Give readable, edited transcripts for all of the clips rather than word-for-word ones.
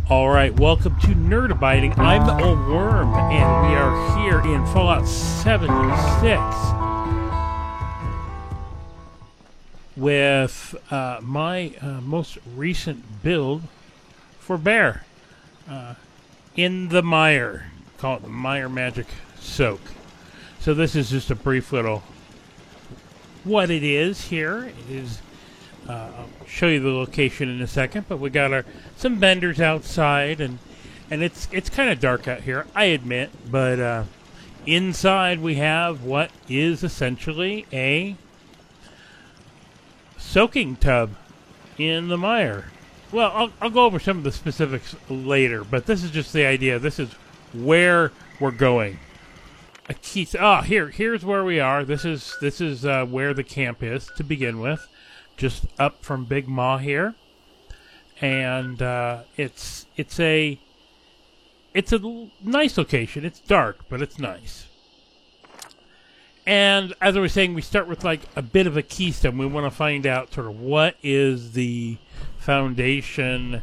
Alright, welcome to Nerd Abiding. I'm the Old Worm, and we are here in Fallout 76 with my most recent build for Bear. In the Mire. Call it the Mire Magic Soak. So this is just a brief little what it is here. It is I'll show you the location in a second, but we got some vendors outside, and it's kind of dark out here, I admit, but inside we have what is essentially a soaking tub in the mire. Well, I'll go over some of the specifics later, but this is just the idea. This is where we're going. Here's where we are. This is where the camp is to begin with. Just up from Big Maw here, and it's a nice location. It's dark, but it's nice. And as I was saying, we start with like a bit of a keystone. We want to find out sort of what is the foundation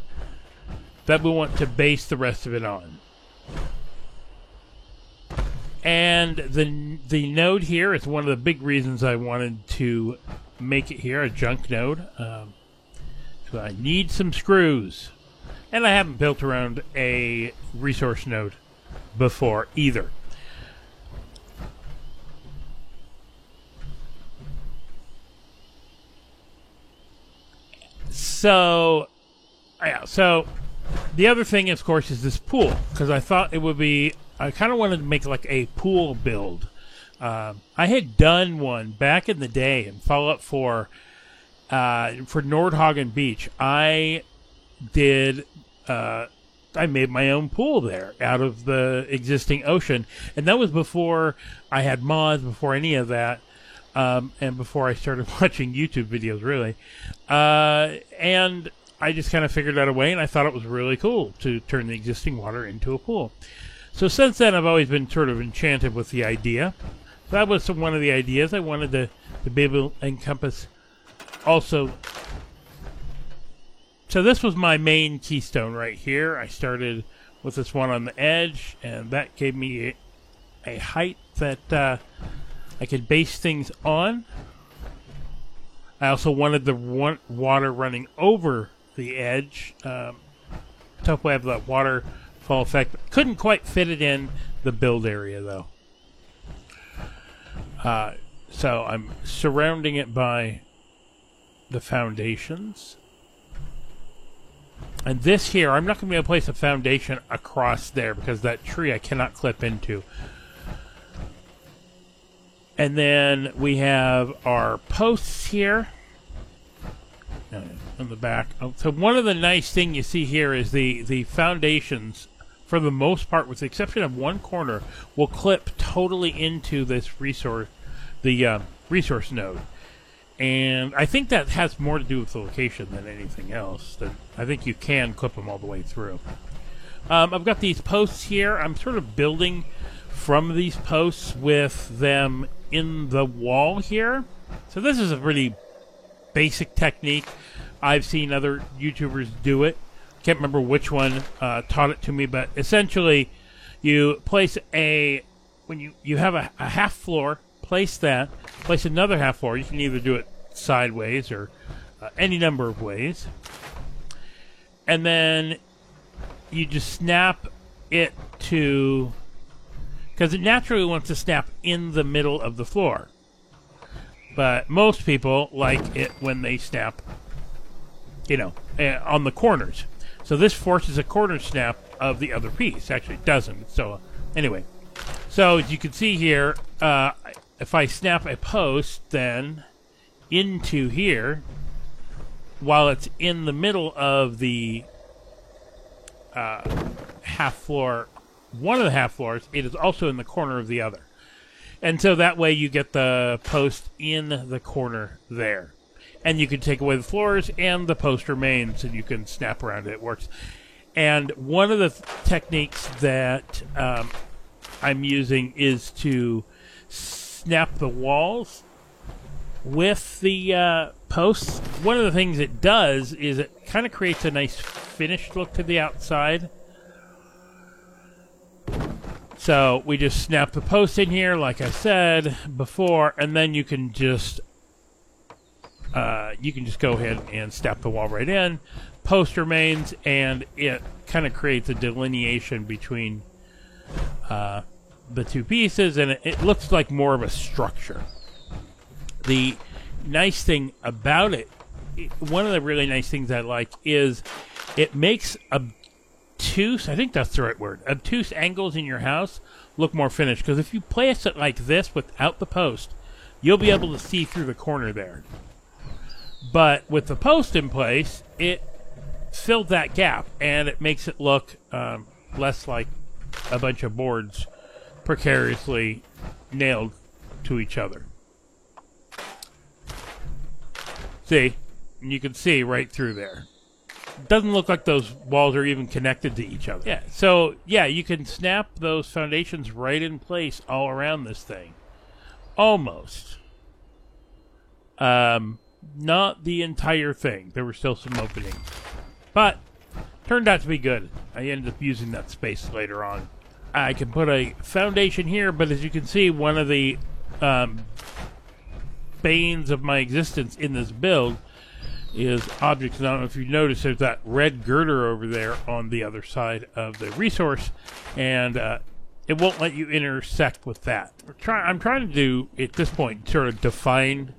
that we want to base the rest of it on. And the node here is one of the big reasons I wanted to make it here, a junk node. So I need some screws. And I haven't built around a resource node before either. So the other thing, of course, is this pool. Because I thought it would be, I kind of wanted to make like a pool build. I had done one back in the day in Fallout 4 for Nordhagen Beach. I made my own pool there out of the existing ocean, and that was before I had mods, before any of that, and before I started watching YouTube videos, really. And I just kind of figured out a way, and I thought it was really cool to turn the existing water into a pool. So since then, I've always been sort of enchanted with the idea. So that was one of the ideas. I wanted to be able to encompass also. So this was my main keystone right here. I started with this one on the edge, and that gave me a height that I could base things on. I also wanted the water running over the edge. Tough way to have that waterfall effect. Couldn't quite fit it in the build area, though. So I'm surrounding it by the foundations. And this here, I'm not going to be able to place a foundation across there because that tree I cannot clip into. And then we have our posts here on the back. So one of the nice things you see here is the foundations, for the most part, with the exception of one corner, will clip totally into this resource, the resource node. And I think that has more to do with the location than anything else. That I think you can clip them all the way through. I've got these posts here. I'm sort of building from these posts with them in the wall here. So this is a really basic technique. I've seen other YouTubers do it. Can't remember which one taught it to me, but essentially you place when you have a half floor, place another half floor. You can either do it sideways or any number of ways. And then you just snap it to, because it naturally wants to snap in the middle of the floor. But most people like it when they snap, on the corners. So this forces a corner snap of the other piece. Actually, it doesn't. So anyway, so as you can see here, if I snap a post then into here, while it's in the middle of the half floor, one of the half floors, it is also in the corner of the other. And so that way you get the post in the corner there. And you can take away the floors and the post remains, and you can snap around it. It works. And one of the techniques that I'm using is to snap the walls with the posts. One of the things it does is it kind of creates a nice finished look to the outside. So we just snap the post in here, like I said before, and then you can just go ahead and snap the wall right in. Post remains, and it kind of creates a delineation between the two pieces, and it looks like more of a structure. The nice thing about it, one of the really nice things I like, is it makes obtuse, I think that's the right word, obtuse angles in your house look more finished. Because if you place it like this without the post, you'll be able to see through the corner there. But with the post in place, it filled that gap, and it makes it look less like a bunch of boards precariously nailed to each other. See? And you can see right through there. It doesn't look like those walls are even connected to each other. Yeah, so, yeah, you can snap those foundations right in place all around this thing. Almost. Not the entire thing. There were still some openings. But, turned out to be good. I ended up using that space later on. I can put a foundation here, but as you can see, one of the banes of my existence in this build is objects. And I don't know if you noticed, there's that red girder over there on the other side of the resource, and it won't let you intersect with that. I'm trying to do, at this point, sort of define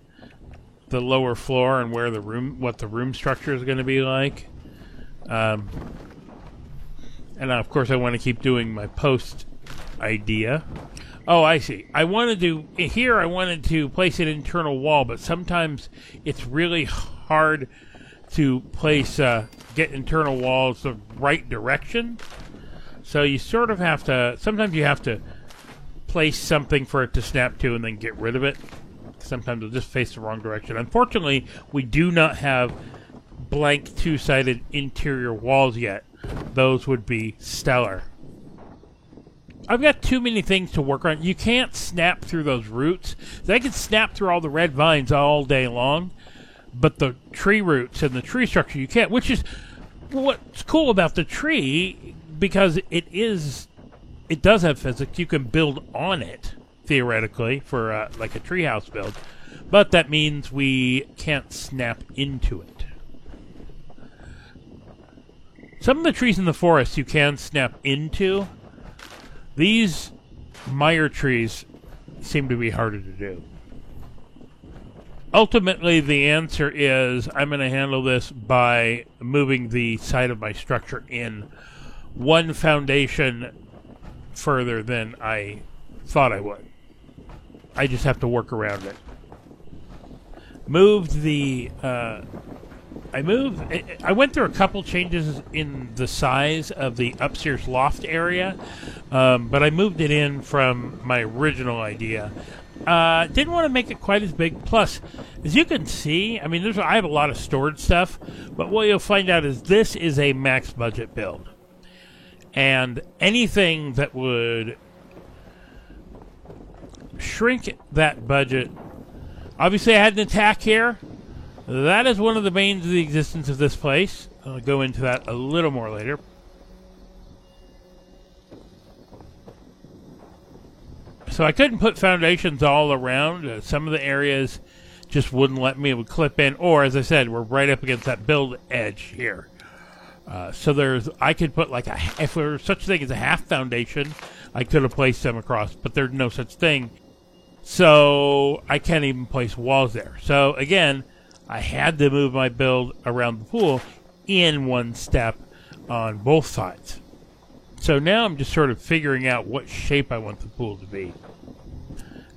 the lower floor and where what the room structure is going to be like. And of course I want to keep doing my post idea. Oh, I see. I wanted to place an internal wall, but sometimes it's really hard to place, get internal walls the right direction. So you sort of have to, sometimes you have to place something for it to snap to and then get rid of it. Sometimes it'll just face the wrong direction. Unfortunately, we do not have blank two-sided interior walls yet. Those would be stellar. I've got too many things to work on. You can't snap through those roots. I can snap through all the red vines all day long, but the tree roots and the tree structure you can't, which is what's cool about the tree, because it does have physics. You can build on it, theoretically, for like a treehouse build, but that means we can't snap into it. Some of the trees in the forest you can snap into. These mire trees seem to be harder to do. Ultimately, the answer is I'm going to handle this by moving the side of my structure in one foundation further than I thought I would. I just have to work around it. I went through a couple changes in the size of the upstairs loft area, but I moved it in from my original idea. Didn't want to make it quite as big. Plus, as you can see, I mean, I have a lot of storage stuff, but what you'll find out is this is a max budget build. And anything that would shrink that budget, obviously I had an attack here. That is one of the banes of the existence of this place. I'll go into that a little more later. So I couldn't put foundations all around. Some of the areas just wouldn't let me. It would clip in. Or, as I said, we're right up against that build edge here. So I could put like if there was such a thing as a half foundation, I could have placed them across. But there's no such thing. So I can't even place walls there. So, again, I had to move my build around the pool in one step on both sides. So now I'm just sort of figuring out what shape I want the pool to be.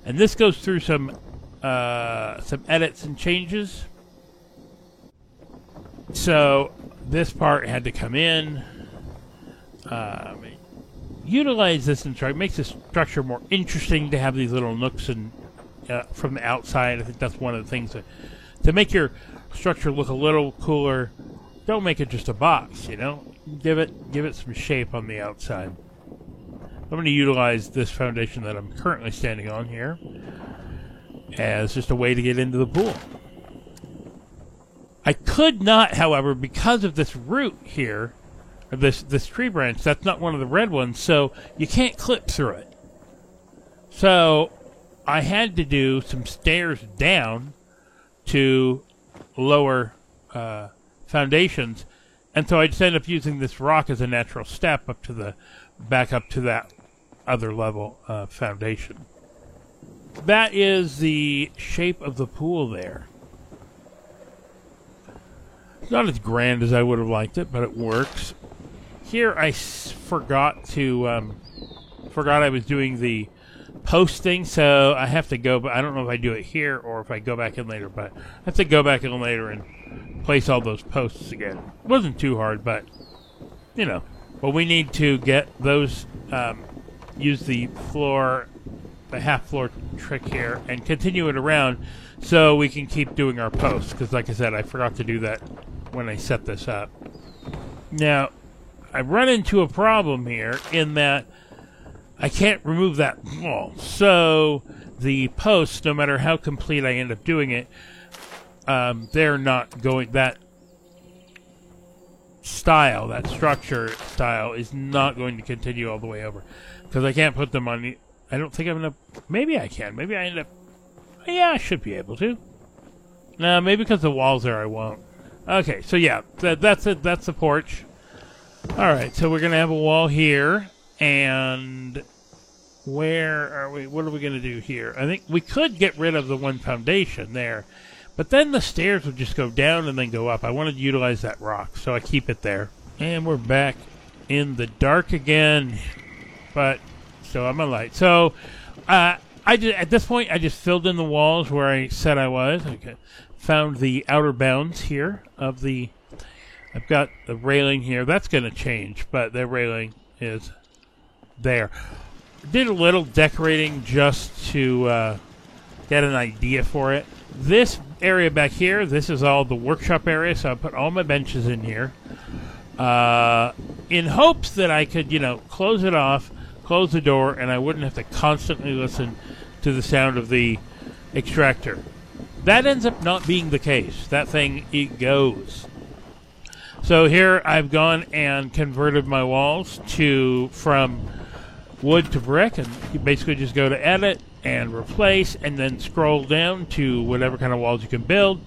And this goes through some edits and changes. So this part had to come in. Utilize this and try. It makes the structure more interesting to have these little nooks and from the outside. I think that's one of the things to make your structure look a little cooler. Don't make it just a box, you know. Give it some shape on the outside. I'm going to utilize this foundation that I'm currently standing on here as just a way to get into the pool. I could not, however, because of this root here, or this tree branch, that's not one of the red ones, so you can't clip through it. So I had to do some stairs down to lower foundations, and so I just ended up using this rock as a natural step up to back up to that other level foundation. That is the shape of the pool there. It's not as grand as I would have liked it, but it works. Here I forgot I was doing the post thing, so I have to go, but I don't know if I do it here or if I go back in later, but I have to go back in later and place all those posts again. It wasn't too hard, but, you know. But we need to get those, use the half floor trick here and continue it around so we can keep doing our posts, because like I said, I forgot to do that when I set this up. Now, I run into a problem here in that I can't remove that wall. So the posts, no matter how complete I end up doing it, they're not going, that style, that structure style is not going to continue all the way over. Because I can't put them on the, I don't think I'm going to, maybe I can. Maybe I end up, yeah, I should be able to. No, maybe because the wall's there I won't. Okay, so yeah, that's it. That's the porch. Alright, so we're going to have a wall here, and where are we? What are we going to do here? I think we could get rid of the one foundation there, but then the stairs would just go down and then go up. I wanted to utilize that rock, so I keep it there. And we're back in the dark again, but still I'm a light. So, at this point, I just filled in the walls where I said I was. Okay. Found the outer bounds here of the... I've got the railing here. That's going to change, but the railing is there. Did a little decorating just to get an idea for it. This area back here, this is all the workshop area, so I put all my benches in here in hopes that I could, close it off, close the door, and I wouldn't have to constantly listen to the sound of the extractor. That ends up not being the case. That thing, it goes. So here I've gone and converted my walls from wood to brick, and you basically just go to edit and replace and then scroll down to whatever kind of walls you can build,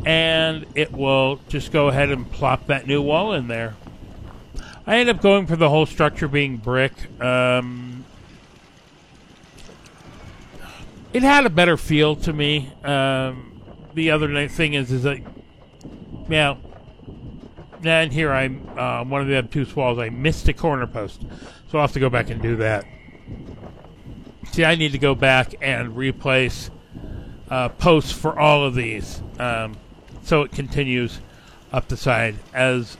and it will just go ahead and plop that new wall in there. I end up going for the whole structure being brick. It had a better feel to me. The other nice thing is that, yeah, and here I'm one of the obtuse walls. I missed a corner post, so I'll have to go back and do that. See, I need to go back and replace posts for all of these, so it continues up the side as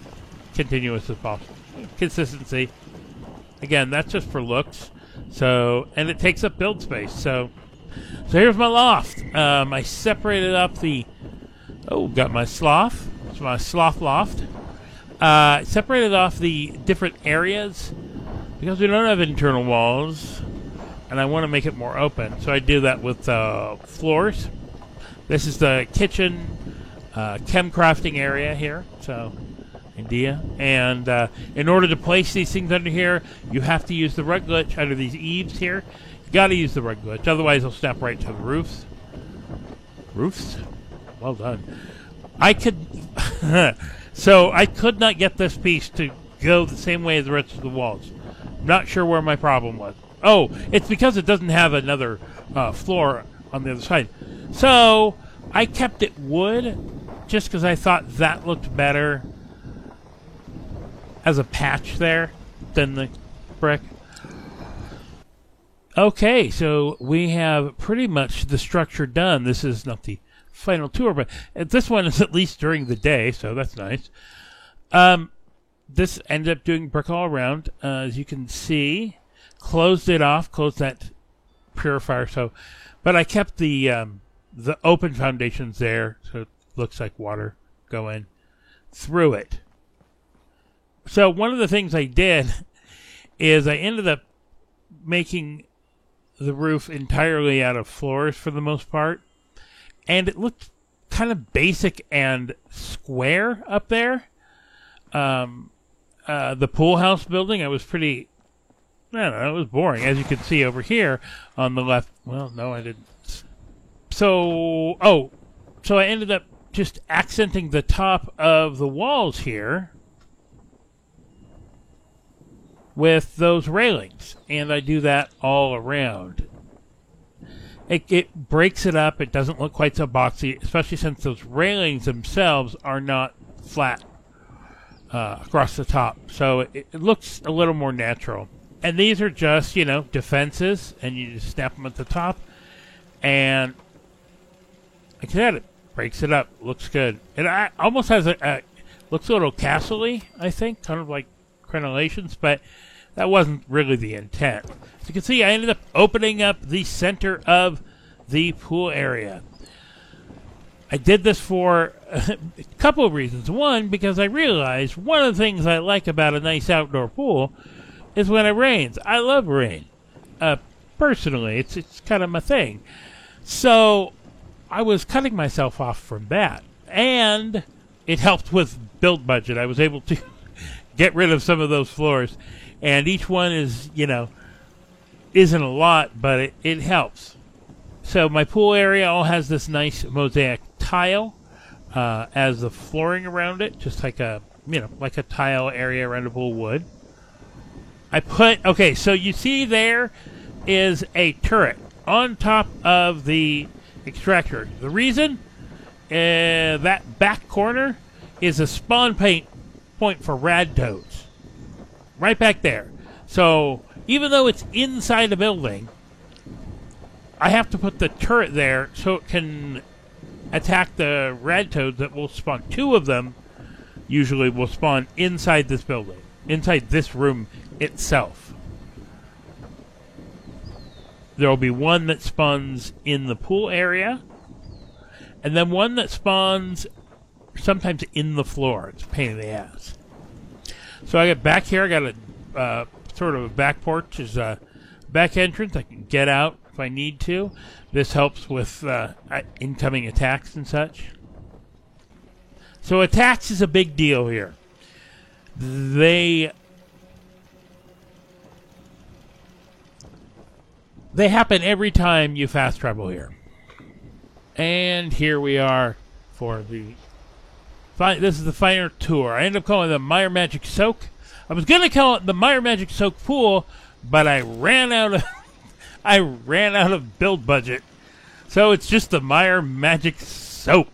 continuous as possible. Consistency. Again, that's just for looks. So, and it takes up build space. So here's my loft. I separated up got my sloth. It's my sloth loft. Separated off the different areas because we don't have internal walls, and I want to make it more open. So I do that with floors. This is the kitchen, chem crafting area here. So, idea. And in order to place these things under here, you have to use the rug glitch under these eaves here. You got to use the rug glitch, otherwise they'll snap right to the roofs. Roofs? Well done. So I could not get this piece to go the same way as the rest of the walls. Not sure where my problem was. Oh, it's because it doesn't have another floor on the other side. So I kept it wood just because I thought that looked better as a patch there than the brick. Okay, so we have pretty much the structure done. This is not the final tour, but this one is at least during the day, so that's nice. This ended up doing brick all around, as you can see. Closed it off, closed that purifier. But I kept the open foundations there, so it looks like water going through it. So one of the things I did is I ended up making the roof entirely out of floors for the most part, and it looked kind of basic and square up there. The pool house building, I was pretty, I don't know, it was boring. As you can see over here on the left. Well, no, I didn't. So I ended up just accenting the top of the walls here with those railings, and I do that all around. It breaks it up. It doesn't look quite so boxy, especially since those railings themselves are not flat across the top. So it looks a little more natural. And these are just, defenses, and you just snap them at the top. And like I said, it breaks it up. Looks good. It almost has looks a little castle-y, I think, kind of like crenellations, but that wasn't really the intent. As you can see, I ended up opening up the center of the pool area. I did this for a couple of reasons. One, because I realized one of the things I like about a nice outdoor pool is when it rains. I love rain. Personally, it's kind of my thing. So I was cutting myself off from that. And it helped with build budget. I was able to get rid of some of those floors. And each one is, isn't a lot, but it helps. So my pool area all has this nice mosaic tile as the flooring around it, just like a tile area around a pool would. So you see there is a turret on top of the extractor. The reason that back corner is a spawn point for rad toads. Right back there. So even though it's inside a building, I have to put the turret there so it can attack the rad toads that will spawn. 2 of them usually will spawn inside this building, inside this room itself. There will be one that spawns in the pool area, and then one that spawns sometimes in the floor. It's a pain in the ass. So I got back here. I got a sort of a back porch, is a back entrance. I can get out if I need to. This helps with incoming attacks and such. So attacks is a big deal here. They happen every time you fast travel here. And here we are for the... This is the final tour. I ended up calling it the Mire Magic Soak. I was going to call it the Mire Magic Soak Pool, but I ran out of build budget. So it's just the Mire Magic Soak.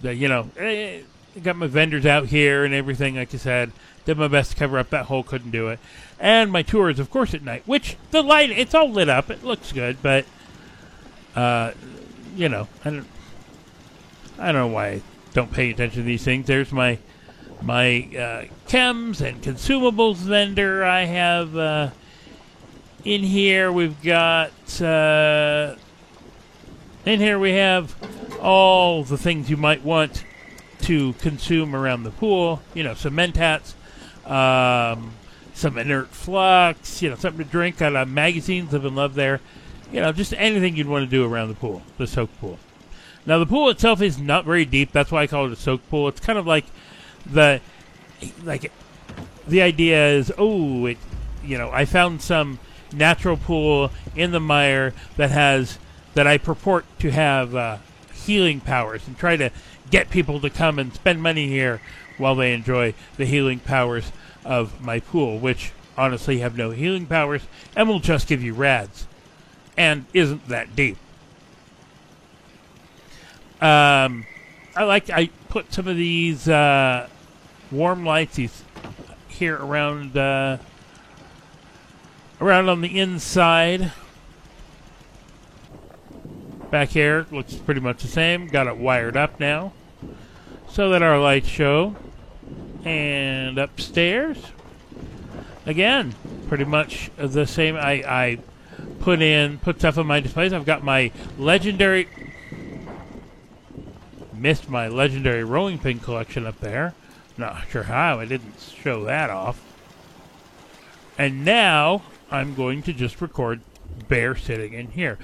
I got my vendors out here and everything, like I said. Did my best to cover up that hole, couldn't do it. And my tour is, of course, at night, which the light, it's all lit up. It looks good, but, I don't know why I don't pay attention to these things. There's my chems and consumables vendor I have in here. We've got in here we have all the things you might want to consume around the pool. Some mentats, some inert flux, something to drink out of magazines. Live and love there. Just anything you'd want to do around the pool, the soak pool. Now, the pool itself is not very deep. That's why I call it a soak pool. It's kind of like the idea is, I found some natural pool in the mire that I purport to have healing powers, and try to get people to come and spend money here while they enjoy the healing powers of my pool, which honestly have no healing powers and will just give you rads and isn't that deep. I put some of these warm lights here around on the inside. Back here looks pretty much the same. Got it wired up now so that our lights show. And upstairs, again, pretty much the same. I put stuff on my displays. I've got my legendary... Missed my legendary rolling pin collection up there. Not sure how I didn't show that off. And now I'm going to just record Bear sitting in here.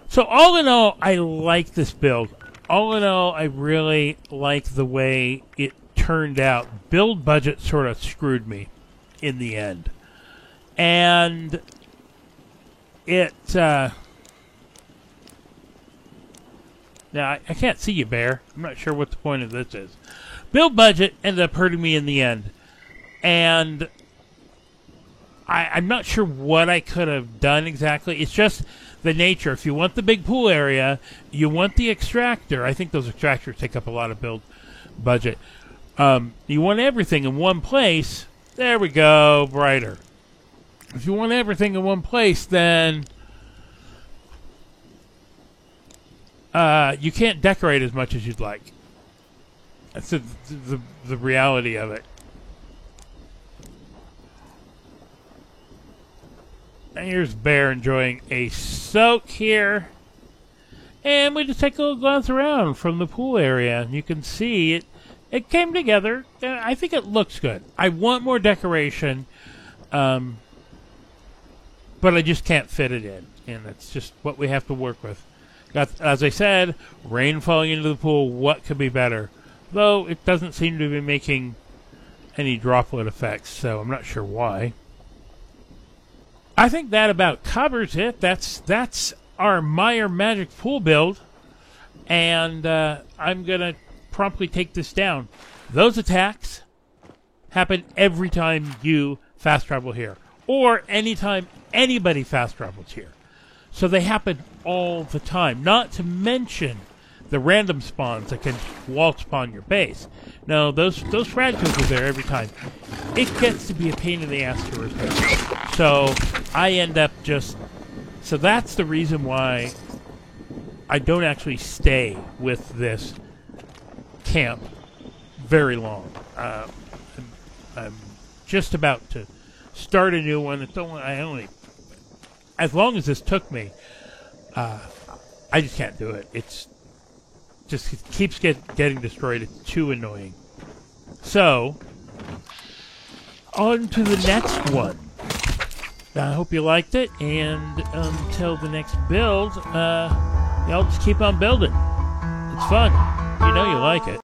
So all in all, I like this build. all in all, I really like the way it turned out. Build budget sort of screwed me in the end. And it... now, I can't see you, Bear. I'm not sure what the point of this is. Build budget ended up hurting me in the end. And I'm not sure what I could have done exactly. It's just the nature. If you want the big pool area, you want the extractor. I think those extractors take up a lot of build budget. You want everything in one place. There we go, brighter. If you want everything in one place, then you can't decorate as much as you'd like. That's the reality of it. And here's Bear enjoying a soak here. And we just take a little glance around from the pool area. And you can see it came together. I think it looks good. I want more decoration. But I just can't fit it in. And that's just what we have to work with. As I said, rain falling into the pool. What could be better? Though it doesn't seem to be making any droplet effects. So I'm not sure why. I think that about covers it. That's our Meyer Magic Pool build. And I'm going to promptly take this down. Those attacks happen every time you fast travel here. Or anytime anybody fast travels here. So they happen all the time. Not to mention the random spawns that can waltz upon your base. No, those fragments are there every time. It gets to be a pain in the ass to repair. So I end up just... So that's the reason why I don't actually stay with this camp very long. I'm just about to start a new one. As long as this took me, I just can't do it. It keeps getting destroyed. It's too annoying. So, on to the next one. I hope you liked it, and until the next build, y'all just keep on building. It's fun. You know you like it.